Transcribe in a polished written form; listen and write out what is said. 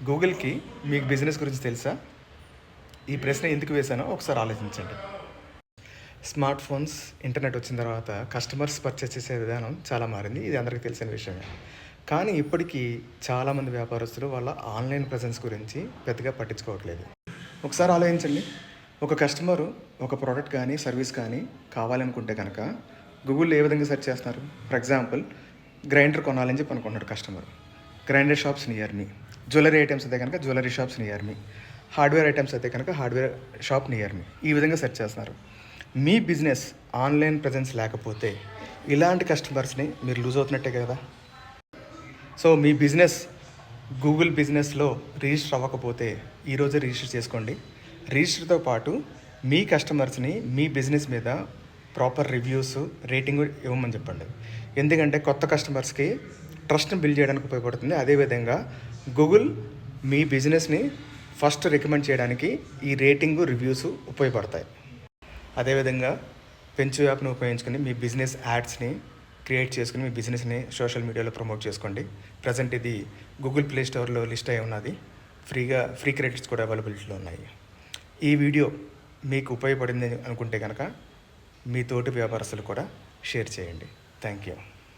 గూగుల్కి మీకు బిజినెస్ గురించి తెలుసా? ఈ ప్రశ్న ఎందుకు వేశానో ఒకసారి ఆలోచించండి. స్మార్ట్ ఫోన్స్, ఇంటర్నెట్ వచ్చిన తర్వాత కస్టమర్స్ పర్చేస్ చేసే విధానం చాలా మారింది. ఇది అందరికీ తెలిసిన విషయమే. కానీ ఇప్పటికీ చాలామంది వ్యాపారస్తులు వాళ్ళ ఆన్లైన్ ప్రెజెన్స్ గురించి పెద్దగా పట్టించుకోవట్లేదు. ఒకసారి ఆలోచించండి. ఒక కస్టమరు ఒక ప్రోడక్ట్ కానీ సర్వీస్ కానీ కావాలనుకుంటే కనుక గూగుల్లో ఏ విధంగా సెర్చ్ చేస్తున్నారు? ఫర్ ఎగ్జాంపుల్, గ్రైండర్ కొనాలని చెప్పి అనుకుంటున్నాడు కస్టమర్. గ్రైండర్ షాప్స్ నియర్ మీ. జ్యువెలరీ ఐటమ్స్ అయితే కనుక జ్యువెలరీ షాప్స్ నియర్ మీ. హార్డ్వేర్ ఐటమ్స్ అయితే కనుక హార్డ్వేర్ షాప్ నియర్ మీ. ఈ విధంగా సెర్చ్ చేస్తున్నారు. మీ బిజినెస్ ఆన్లైన్ ప్రజెన్స్ లేకపోతే ఇలాంటి కస్టమర్స్ని మీరు లూజ్ అవుతున్నట్టే కదా. సో మీ బిజినెస్ గూగుల్ బిజినెస్లో రిజిస్టర్ అవ్వకపోతే ఈరోజే రిజిస్టర్ చేసుకోండి. రిజిస్టర్తో పాటు మీ కస్టమర్స్ని మీ బిజినెస్ మీద ప్రాపర్ రివ్యూస్, రేటింగ్ ఇవ్వమని చెప్పండి. ఎందుకంటే కొత్త కస్టమర్స్కి ట్రస్ట్ని బిల్డ్ చేయడానికి ఉపయోగపడుతుంది. అదేవిధంగా గూగుల్ మీ బిజినెస్ని ఫస్ట్ రికమెండ్ చేయడానికి ఈ రేటింగు, రివ్యూస్ ఉపయోగపడతాయి. అదేవిధంగా పెంచు యాప్ని ఉపయోగించుకొని మీ బిజినెస్ యాడ్స్ని క్రియేట్ చేసుకుని మీ బిజినెస్ని సోషల్ మీడియాలో ప్రమోట్ చేసుకోండి. ప్రజెంట్ ఇది గూగుల్ ప్లే స్టోర్లో లిస్ట్ అయి ఉన్నది. ఫ్రీ క్రెడిట్స్ కూడా అవైలబిలిటీలో ఉన్నాయి. ఈ వీడియో మీకు ఉపయోగపడింది అనుకుంటే కనుక మీ తోటి వ్యాపారస్తులు కూడా షేర్ చేయండి. Thank you.